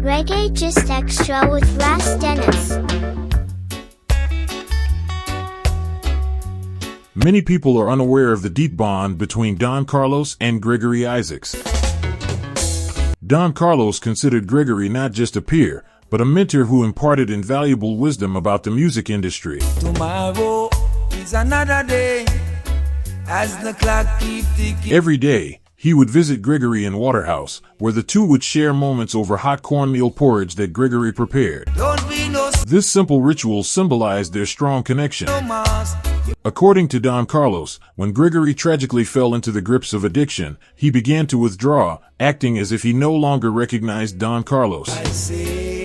Reggae Just Extra with Ras Dennis. Many people are unaware of the deep bond between Don Carlos and Gregory Isaacs. Don Carlos considered Gregory not just a peer, but a mentor who imparted invaluable wisdom about the music industry. Tomorrow is another day, as the clock keeps ticking. Every day, he would visit Gregory in Waterhouse, where the two would share moments over hot cornmeal porridge that Gregory prepared. This simple ritual symbolized their strong connection. According to Don Carlos, when Gregory tragically fell into the grips of addiction, he began to withdraw, acting as if he no longer recognized Don Carlos. I say,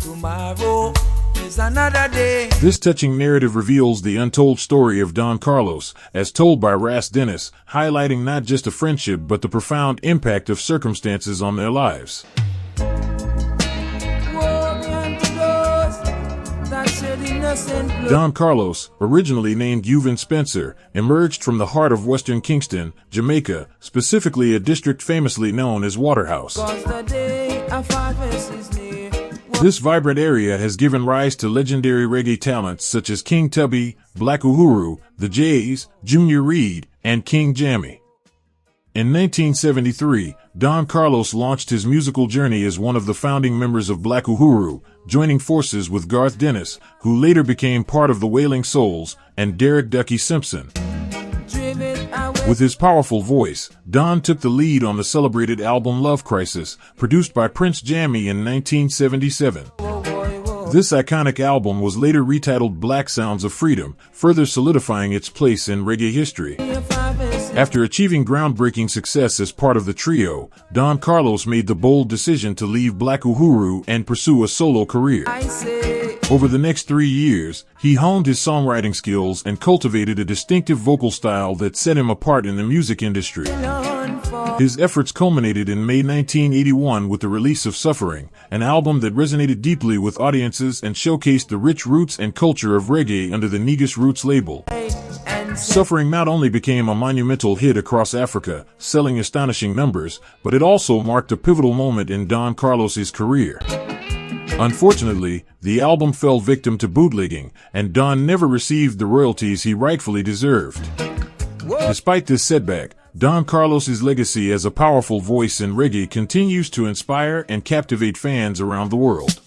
tomorrow is another day. This touching narrative reveals the untold story of Don Carlos, as told by Ras Dennis, highlighting not just a friendship but the profound impact of circumstances on their lives. Don Carlos, originally named Ewan Spencer, emerged from the heart of Western Kingston, Jamaica, specifically a district famously known as Waterhouse. This vibrant area has given rise to legendary reggae talents such as King Tubby, Black Uhuru, the Jays, Junior Reid, and King Jammy. In 1973, Don Carlos launched his musical journey as one of the founding members of Black Uhuru, joining forces with Garth Dennis, who later became part of the Wailing Souls, and Derek Ducky Simpson. With his powerful voice, Don took the lead on the celebrated album Love Crisis, produced by Prince Jammy in 1977. This iconic album was later retitled Black Sounds of Freedom, further solidifying its place in reggae history. After achieving groundbreaking success as part of the trio, Don Carlos made the bold decision to leave Black Uhuru and pursue a solo career. Over the next 3 years, he honed his songwriting skills and cultivated a distinctive vocal style that set him apart in the music industry. His efforts culminated in May 1981 with the release of Suffering, an album that resonated deeply with audiences and showcased the rich roots and culture of reggae under the Negus Roots label. Suffering not only became a monumental hit across Africa, selling astonishing numbers, but it also marked a pivotal moment in Don Carlos's career. Unfortunately, the album fell victim to bootlegging, and Don never received the royalties he rightfully deserved. Despite this setback, Don Carlos's legacy as a powerful voice in reggae continues to inspire and captivate fans around the world.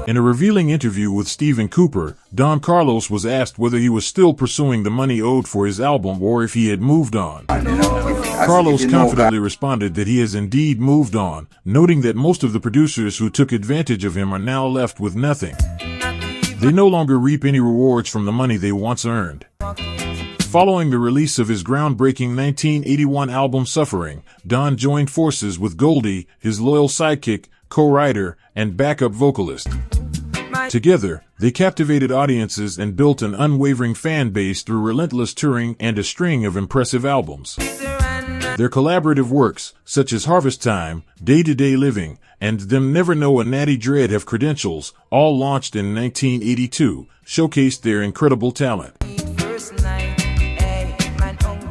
In a revealing interview with Stephen Cooper, Don Carlos was asked whether he was still pursuing the money owed for his album or if he had moved on. Carlos confidently responded that he has indeed moved on, noting that most of the producers who took advantage of him are now left with nothing. They no longer reap any rewards from the money they once earned. Following the release of his groundbreaking 1981 album Suffering, Don joined forces with Goldie, his loyal sidekick, co-writer, and backup vocalist. Together, they captivated audiences and built an unwavering fan base through relentless touring and a string of impressive albums. Their collaborative works, such as Harvest Time, Day to Day Living, and Them Never Know a Natty Dread Have Credentials, all launched in 1982, showcased their incredible talent.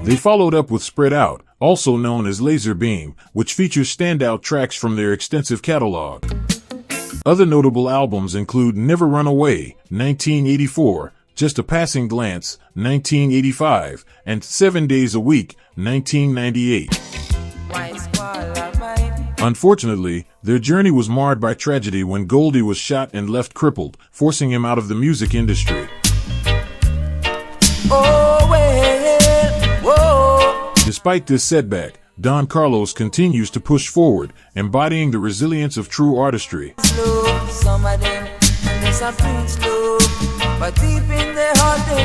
They followed up with Spread Out, also known as Laser Beam, which features standout tracks from their extensive catalog. Other notable albums include Never Run Away, 1984, Just a Passing Glance, 1985, and 7 Days a Week, 1998. Unfortunately, their journey was marred by tragedy when Goldie was shot and left crippled, forcing him out of the music industry. Despite this setback, Don Carlos continues to push forward, embodying the resilience of true artistry.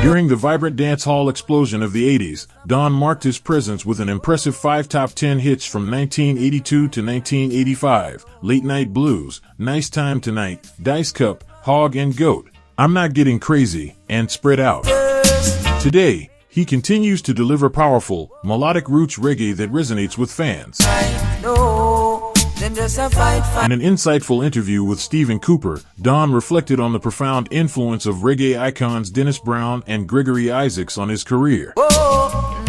During the vibrant dancehall explosion of the 80s, Don marked his presence with an impressive 5 top 10 hits from 1982 to 1985, Late Night Blues, Nice Time Tonight, Dice Cup, Hog and Goat, I'm Not Getting Crazy, and Spread Out. Today, he continues to deliver powerful, melodic roots reggae that resonates with fans. In an insightful interview with Stephen Cooper, Don reflected on the profound influence of reggae icons Dennis Brown and Gregory Isaacs on his career.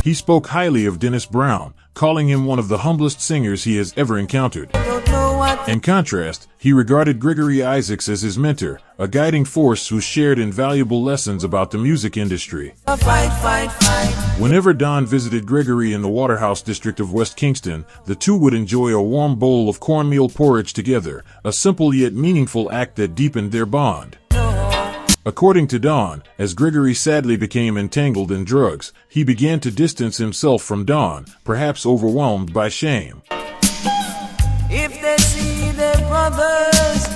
He spoke highly of Dennis Brown, calling him one of the humblest singers he has ever encountered. In contrast, he regarded Gregory Isaacs as his mentor, a guiding force who shared invaluable lessons about the music industry. Whenever Don visited Gregory in the Waterhouse district of West Kingston, the two would enjoy a warm bowl of cornmeal porridge together, a simple yet meaningful act that deepened their bond. According to Don, as Gregory sadly became entangled in drugs, he began to distance himself from Don, perhaps overwhelmed by shame. If they see their brothers,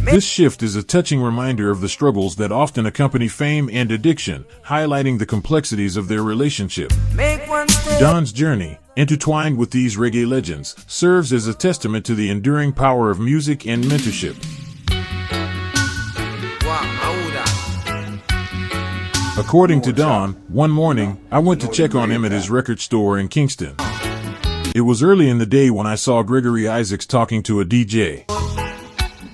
this shift is a touching reminder of the struggles that often accompany fame and addiction, highlighting the complexities of their relationship. make one step. Don's journey, intertwined with these reggae legends, serves as a testament to the enduring power of music and mentorship. According to Don, one morning, I went to check on him at his record store in Kingston. It was early in the day when I saw Gregory Isaacs talking to a DJ.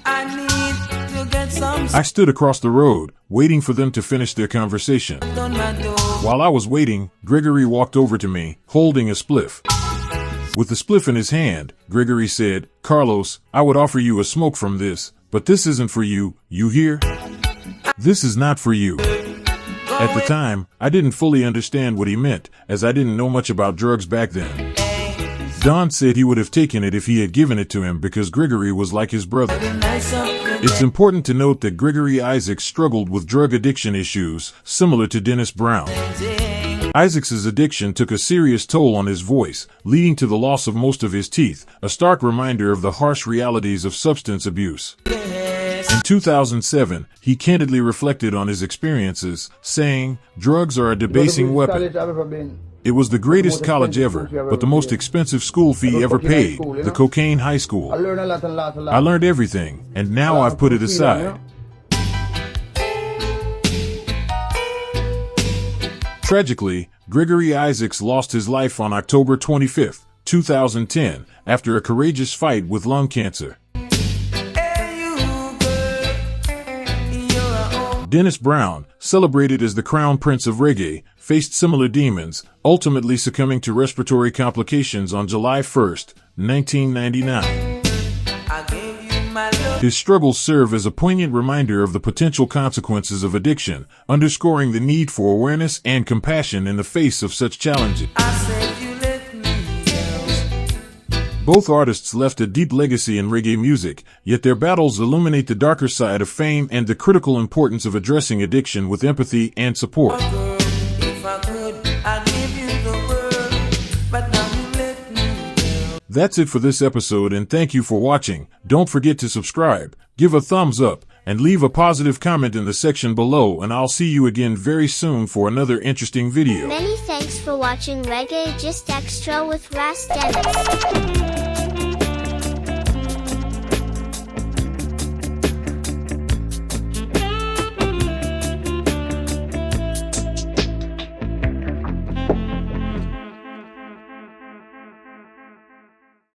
I need to get some I stood across the road, waiting for them to finish their conversation. on my door. While I was waiting, Gregory walked over to me, holding a spliff. With the spliff in his hand, Gregory said, "Carlos, I would offer you a smoke from this, but this isn't for you, you hear? This is not for you." At the time, I didn't fully understand what he meant, as I didn't know much about drugs back then. Don said he would have taken it if he had given it to him because Gregory was like his brother. It's important to note that Gregory Isaacs struggled with drug addiction issues, similar to Dennis Brown. Isaacs's addiction took a serious toll on his voice, leading to the loss of most of his teeth, a stark reminder of the harsh realities of substance abuse. In 2007, he candidly reflected on his experiences, saying, "Drugs are a debasing weapon. It was the greatest college ever, but the most expensive school fee ever paid, the cocaine high school. I learned everything, and now I've put it aside." Tragically, Gregory Isaacs lost his life on October 25, 2010, after a courageous fight with lung cancer. Dennis Brown, celebrated as the crown prince of reggae, faced similar demons, ultimately succumbing to respiratory complications on July 1, 1999. I gave you my love. His struggles serve as a poignant reminder of the potential consequences of addiction, underscoring the need for awareness and compassion in the face of such challenges. I said you let me down. Both artists left a deep legacy in reggae music, yet their battles illuminate the darker side of fame and the critical importance of addressing addiction with empathy and support. Girl, if I could, I'd give you the world, but now you let me down. That's it for this episode, and thank you for watching. Don't forget to subscribe, give a thumbs up, and leave a positive comment in the section below, and I'll see you again very soon for another interesting video. Many thanks for watching Reggae Just Extra with Ras Dennis.